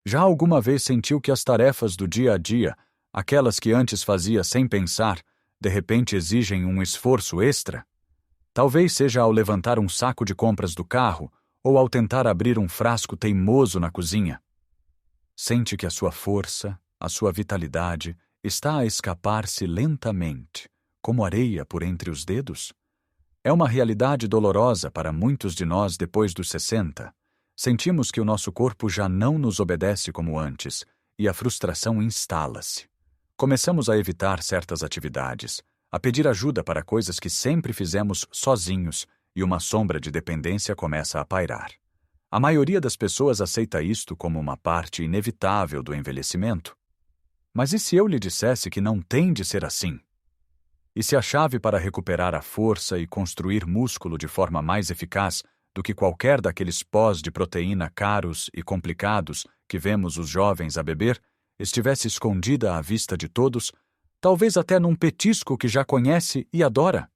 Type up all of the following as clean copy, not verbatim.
Já alguma vez sentiu que as tarefas do dia a dia, aquelas que antes fazia sem pensar, de repente exigem um esforço extra? Talvez seja ao levantar um saco de compras do carro ou ao tentar abrir um frasco teimoso na cozinha. Sente que a sua força, a sua vitalidade, está a escapar-se lentamente, como areia por entre os dedos? É uma realidade dolorosa para muitos de nós depois dos 60. Sentimos que o nosso corpo já não nos obedece como antes e a frustração instala-se. Começamos a evitar certas atividades, a pedir ajuda para coisas que sempre fizemos sozinhos e uma sombra de dependência começa a pairar. A maioria das pessoas aceita isto como uma parte inevitável do envelhecimento. Mas e se eu lhe dissesse que não tem de ser assim? E se a chave para recuperar a força e construir músculo de forma mais eficaz do que qualquer daqueles pós de proteína caros e complicados que vemos os jovens a beber, estivesse escondida à vista de todos, talvez até num petisco que já conhece e adora?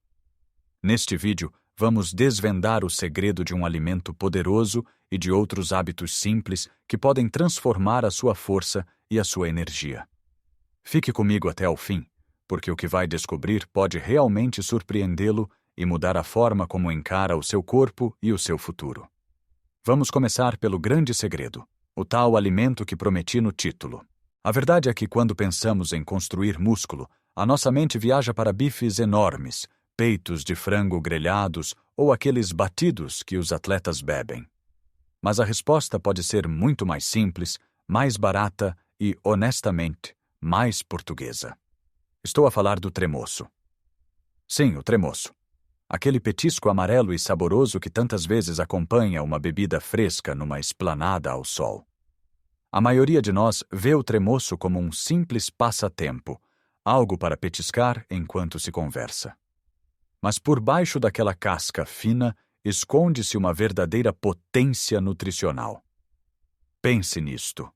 Neste vídeo, vamos desvendar o segredo de um alimento poderoso e de outros hábitos simples que podem transformar a sua força e a sua energia. Fique comigo até ao fim, porque o que vai descobrir pode realmente surpreendê-lo e mudar a forma como encara o seu corpo e o seu futuro. Vamos começar pelo grande segredo, o tal alimento que prometi no título. A verdade é que quando pensamos em construir músculo, a nossa mente viaja para bifes enormes, peitos de frango grelhados ou aqueles batidos que os atletas bebem. Mas a resposta pode ser muito mais simples, mais barata e, honestamente, mais portuguesa. Estou a falar do tremoço. Sim, o tremoço. Aquele petisco amarelo e saboroso que tantas vezes acompanha uma bebida fresca numa esplanada ao sol. A maioria de nós vê o tremoço como um simples passatempo, algo para petiscar enquanto se conversa. Mas por baixo daquela casca fina esconde-se uma verdadeira potência nutricional. Pense nisto.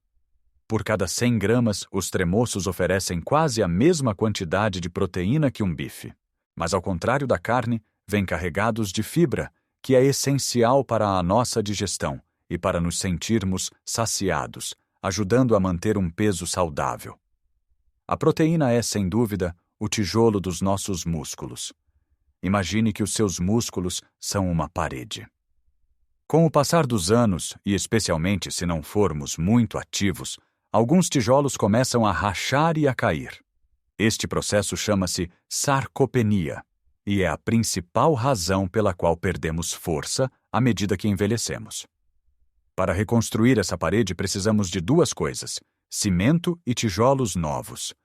Por cada 100 gramas, os tremoços oferecem quase a mesma quantidade de proteína que um bife. Mas ao contrário da carne, vêm carregados de fibra, que é essencial para a nossa digestão e para nos sentirmos saciados, ajudando a manter um peso saudável. A proteína é, sem dúvida, o tijolo dos nossos músculos. Imagine que os seus músculos são uma parede. Com o passar dos anos, e especialmente se não formos muito ativos, alguns tijolos começam a rachar e a cair. Este processo chama-se sarcopenia e é a principal razão pela qual perdemos força à medida que envelhecemos. Para reconstruir essa parede, precisamos de duas coisas: cimento e tijolos novos.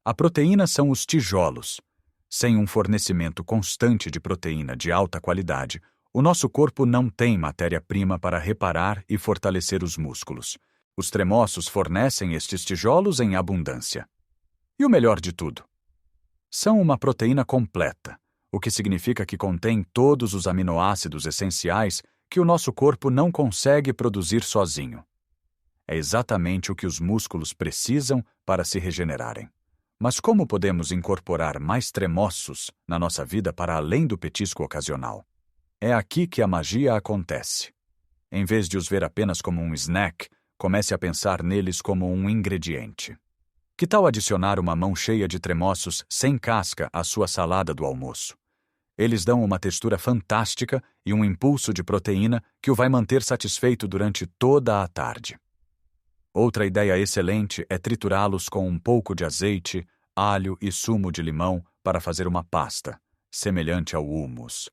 A proteína são os tijolos. Sem um fornecimento constante de proteína de alta qualidade, o nosso corpo não tem matéria-prima para reparar e fortalecer os músculos. Os tremoços fornecem estes tijolos em abundância. E o melhor de tudo? São uma proteína completa, o que significa que contém todos os aminoácidos essenciais que o nosso corpo não consegue produzir sozinho. É exatamente o que os músculos precisam para se regenerarem. Mas como podemos incorporar mais tremoços na nossa vida para além do petisco ocasional? É aqui que a magia acontece. Em vez de os ver apenas como um snack, comece a pensar neles como um ingrediente. Que tal adicionar uma mão cheia de tremoços sem casca à sua salada do almoço? Eles dão uma textura fantástica e um impulso de proteína que o vai manter satisfeito durante toda a tarde. Outra ideia excelente é triturá-los com um pouco de azeite, alho e sumo de limão para fazer uma pasta, semelhante ao hummus.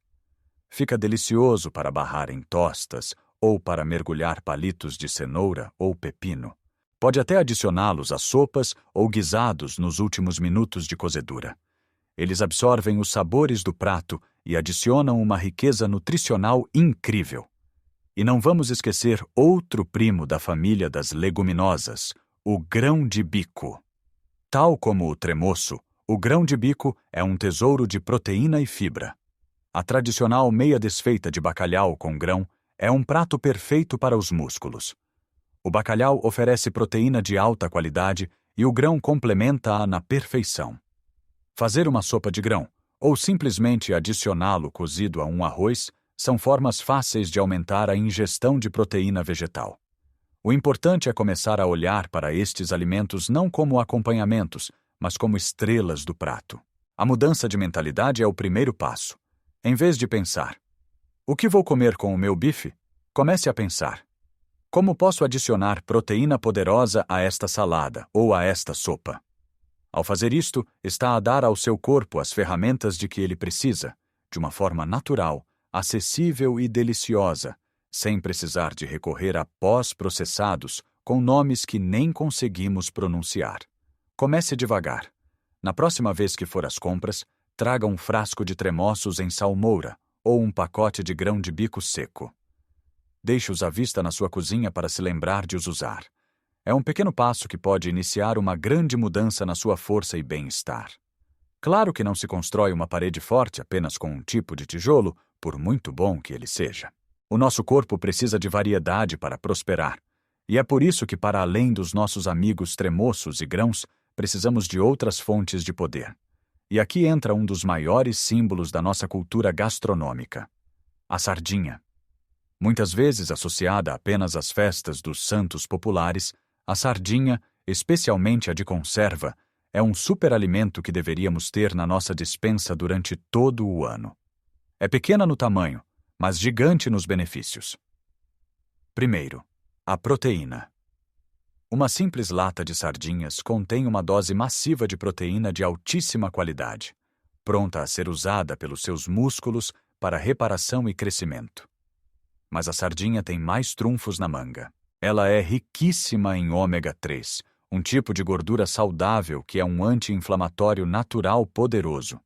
Fica delicioso para barrar em tostas ou para mergulhar palitos de cenoura ou pepino. Pode até adicioná-los a sopas ou guisados nos últimos minutos de cozedura. Eles absorvem os sabores do prato e adicionam uma riqueza nutricional incrível. E não vamos esquecer outro primo da família das leguminosas, o grão de bico. Tal como o tremoço, o grão de bico é um tesouro de proteína e fibra. A tradicional meia desfeita de bacalhau com grão é um prato perfeito para os músculos. O bacalhau oferece proteína de alta qualidade e o grão complementa-a na perfeição. Fazer uma sopa de grão, ou simplesmente adicioná-lo cozido a um arroz, são formas fáceis de aumentar a ingestão de proteína vegetal. O importante é começar a olhar para estes alimentos não como acompanhamentos, mas como estrelas do prato. A mudança de mentalidade é o primeiro passo. Em vez de pensar, o que vou comer com o meu bife? Comece a pensar, como posso adicionar proteína poderosa a esta salada ou a esta sopa? Ao fazer isto, está a dar ao seu corpo as ferramentas de que ele precisa, de uma forma natural, acessível e deliciosa, sem precisar de recorrer a pós-processados com nomes que nem conseguimos pronunciar. Comece devagar. Na próxima vez que for às compras, traga um frasco de tremoços em salmoura ou um pacote de grão de bico seco. Deixe-os à vista na sua cozinha para se lembrar de os usar. É um pequeno passo que pode iniciar uma grande mudança na sua força e bem-estar. Claro que não se constrói uma parede forte apenas com um tipo de tijolo, por muito bom que ele seja. O nosso corpo precisa de variedade para prosperar, e é por isso que, para além dos nossos amigos tremoços e grãos, precisamos de outras fontes de poder. E aqui entra um dos maiores símbolos da nossa cultura gastronômica: a sardinha. Muitas vezes associada apenas às festas dos santos populares, a sardinha, especialmente a de conserva, é um superalimento que deveríamos ter na nossa despensa durante todo o ano. É pequena no tamanho, mas gigante nos benefícios. Primeiro, a proteína. Uma simples lata de sardinhas contém uma dose massiva de proteína de altíssima qualidade, pronta a ser usada pelos seus músculos para reparação e crescimento. Mas a sardinha tem mais trunfos na manga. Ela é riquíssima em ômega 3, um tipo de gordura saudável que é um anti-inflamatório natural poderoso.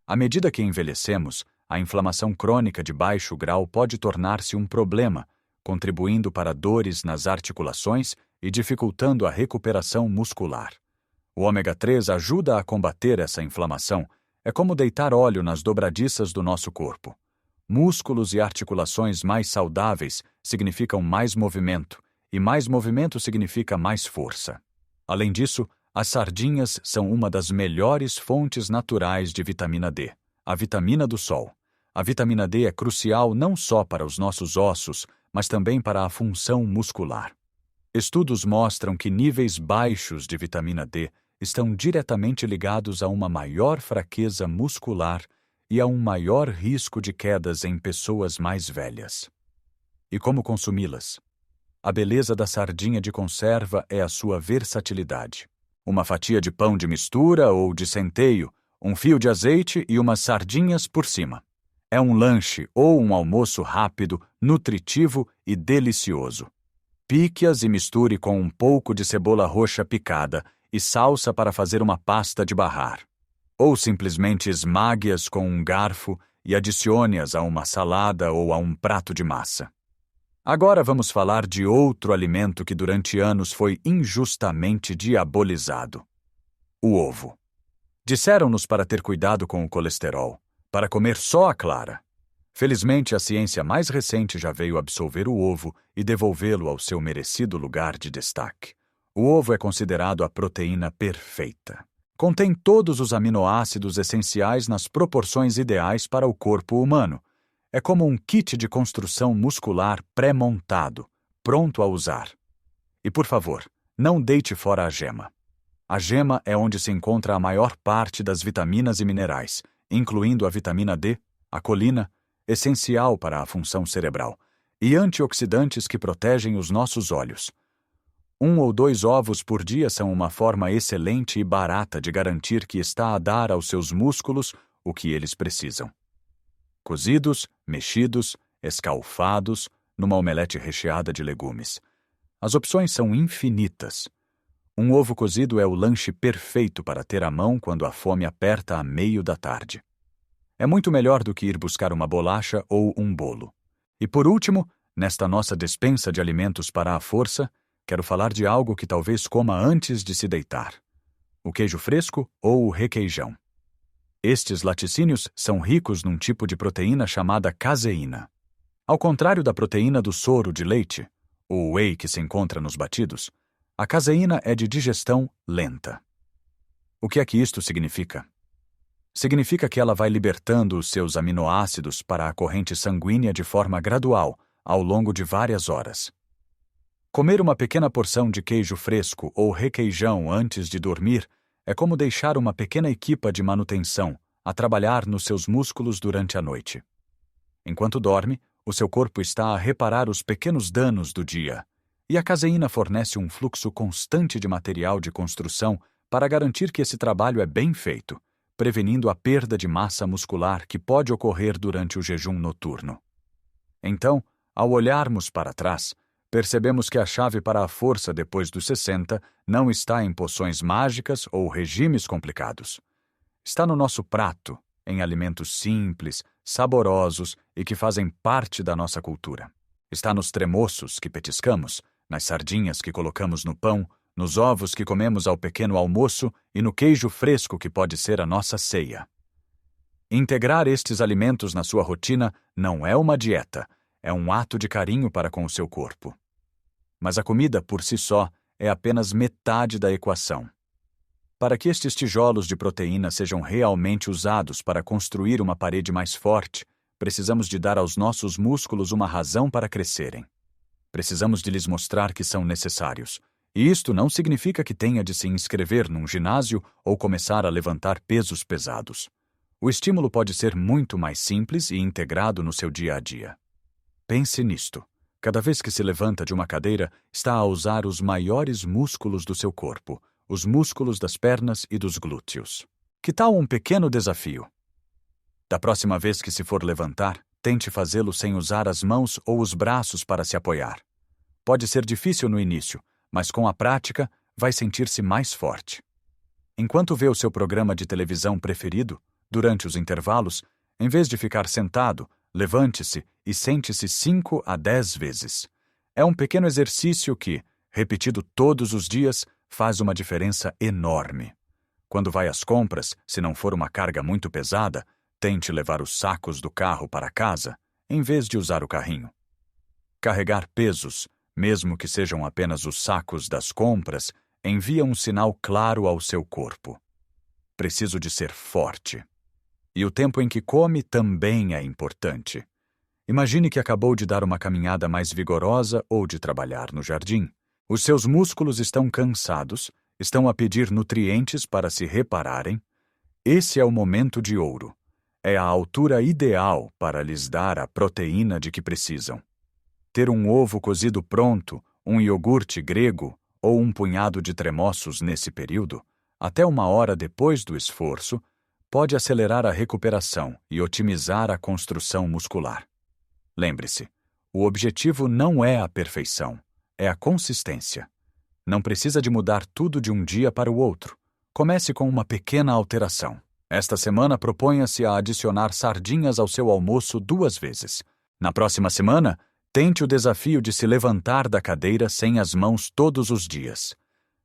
À medida que envelhecemos, a inflamação crônica de baixo grau pode tornar-se um problema, contribuindo para dores nas articulações e dificultando a recuperação muscular. O ômega 3 ajuda a combater essa inflamação. É como deitar óleo nas dobradiças do nosso corpo. Músculos e articulações mais saudáveis significam mais movimento, e mais movimento significa mais força. Além disso, as sardinhas são uma das melhores fontes naturais de vitamina D, a vitamina do sol. A vitamina D é crucial não só para os nossos ossos, mas também para a função muscular. Estudos mostram que níveis baixos de vitamina D estão diretamente ligados a uma maior fraqueza muscular e a um maior risco de quedas em pessoas mais velhas. E como consumi-las? A beleza da sardinha de conserva é a sua versatilidade. Uma fatia de pão de mistura ou de centeio, um fio de azeite e umas sardinhas por cima. É um lanche ou um almoço rápido, nutritivo e delicioso. Pique-as e misture com um pouco de cebola roxa picada e salsa para fazer uma pasta de barrar. Ou simplesmente esmague-as com um garfo e adicione-as a uma salada ou a um prato de massa. Agora vamos falar de outro alimento que durante anos foi injustamente diabolizado: o ovo. Disseram-nos para ter cuidado com o colesterol, para comer só a clara. Felizmente, a ciência mais recente já veio absolver o ovo e devolvê-lo ao seu merecido lugar de destaque. O ovo é considerado a proteína perfeita. Contém todos os aminoácidos essenciais nas proporções ideais para o corpo humano. É como um kit de construção muscular pré-montado, pronto a usar. E, por favor, não deite fora a gema. A gema é onde se encontra a maior parte das vitaminas e minerais, incluindo a vitamina D, a colina, essencial para a função cerebral, e antioxidantes que protegem os nossos olhos. 1 ou 2 ovos por dia são uma forma excelente e barata de garantir que está a dar aos seus músculos o que eles precisam. Cozidos, mexidos, escalfados, numa omelete recheada de legumes. As opções são infinitas. Um ovo cozido é o lanche perfeito para ter à mão quando a fome aperta à meio da tarde. É muito melhor do que ir buscar uma bolacha ou um bolo. E por último, nesta nossa despensa de alimentos para a força, quero falar de algo que talvez coma antes de se deitar: o queijo fresco ou o requeijão. Estes laticínios são ricos num tipo de proteína chamada caseína. Ao contrário da proteína do soro de leite, o whey que se encontra nos batidos, a caseína é de digestão lenta. O que é que isto significa? Significa que ela vai libertando os seus aminoácidos para a corrente sanguínea de forma gradual, ao longo de várias horas. Comer uma pequena porção de queijo fresco ou requeijão antes de dormir é como deixar uma pequena equipa de manutenção a trabalhar nos seus músculos durante a noite. Enquanto dorme, o seu corpo está a reparar os pequenos danos do dia, e a caseína fornece um fluxo constante de material de construção para garantir que esse trabalho é bem feito, prevenindo a perda de massa muscular que pode ocorrer durante o jejum noturno. Então, ao olharmos para trás, percebemos que a chave para a força depois dos 60 não está em poções mágicas ou regimes complicados. Está no nosso prato, em alimentos simples, saborosos e que fazem parte da nossa cultura. Está nos tremoços que petiscamos, nas sardinhas que colocamos no pão, nos ovos que comemos ao pequeno almoço e no queijo fresco que pode ser a nossa ceia. Integrar estes alimentos na sua rotina não é uma dieta, é um ato de carinho para com o seu corpo. Mas a comida, por si só, é apenas metade da equação. Para que estes tijolos de proteína sejam realmente usados para construir uma parede mais forte, precisamos de dar aos nossos músculos uma razão para crescerem. Precisamos de lhes mostrar que são necessários. E isto não significa que tenha de se inscrever num ginásio ou começar a levantar pesos pesados. O estímulo pode ser muito mais simples e integrado no seu dia a dia. Pense nisto. Cada vez que se levanta de uma cadeira, está a usar os maiores músculos do seu corpo, os músculos das pernas e dos glúteos. Que tal um pequeno desafio? Da próxima vez que se for levantar, tente fazê-lo sem usar as mãos ou os braços para se apoiar. Pode ser difícil no início, mas com a prática, vai sentir-se mais forte. Enquanto vê o seu programa de televisão preferido, durante os intervalos, em vez de ficar sentado, levante-se e sente-se 5 a 10 vezes. É um pequeno exercício que, repetido todos os dias, faz uma diferença enorme. Quando vai às compras, se não for uma carga muito pesada, tente levar os sacos do carro para casa, em vez de usar o carrinho. Carregar pesos, mesmo que sejam apenas os sacos das compras, envia um sinal claro ao seu corpo. Preciso de ser forte. E o tempo em que come também é importante. Imagine que acabou de dar uma caminhada mais vigorosa ou de trabalhar no jardim. Os seus músculos estão cansados, estão a pedir nutrientes para se repararem. Esse é o momento de ouro. É a altura ideal para lhes dar a proteína de que precisam. Ter um ovo cozido pronto, um iogurte grego ou um punhado de tremoços nesse período, até 1 hora depois do esforço, pode acelerar a recuperação e otimizar a construção muscular. Lembre-se, o objetivo não é a perfeição, é a consistência. Não precisa de mudar tudo de um dia para o outro. Comece com uma pequena alteração. Esta semana proponha-se a adicionar sardinhas ao seu almoço 2 vezes. Na próxima semana, tente o desafio de se levantar da cadeira sem as mãos todos os dias.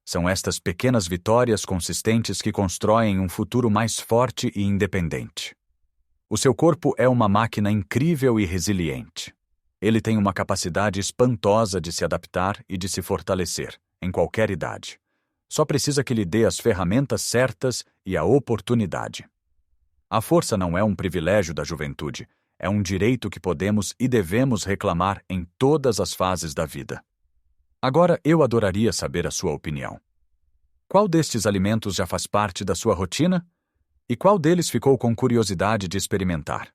São estas pequenas vitórias consistentes que constroem um futuro mais forte e independente. O seu corpo é uma máquina incrível e resiliente. Ele tem uma capacidade espantosa de se adaptar e de se fortalecer, em qualquer idade. Só precisa que lhe dê as ferramentas certas e a oportunidade. A força não é um privilégio da juventude, é um direito que podemos e devemos reclamar em todas as fases da vida. Agora eu adoraria saber a sua opinião. Qual destes alimentos já faz parte da sua rotina? E qual deles ficou com curiosidade de experimentar?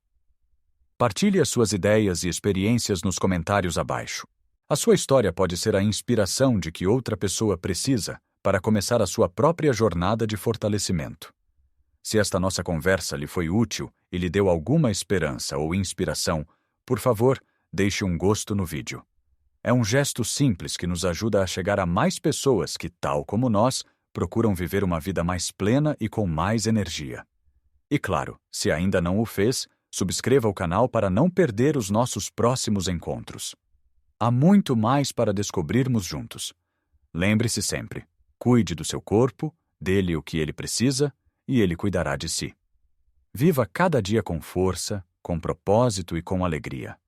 Partilhe as suas ideias e experiências nos comentários abaixo. A sua história pode ser a inspiração de que outra pessoa precisa para começar a sua própria jornada de fortalecimento. Se esta nossa conversa lhe foi útil e lhe deu alguma esperança ou inspiração, por favor, deixe um gosto no vídeo. É um gesto simples que nos ajuda a chegar a mais pessoas que, tal como nós, procuram viver uma vida mais plena e com mais energia. E claro, se ainda não o fez, subscreva o canal para não perder os nossos próximos encontros. Há muito mais para descobrirmos juntos. Lembre-se sempre, cuide do seu corpo, dê-lhe o que ele precisa e ele cuidará de si. Viva cada dia com força, com propósito e com alegria.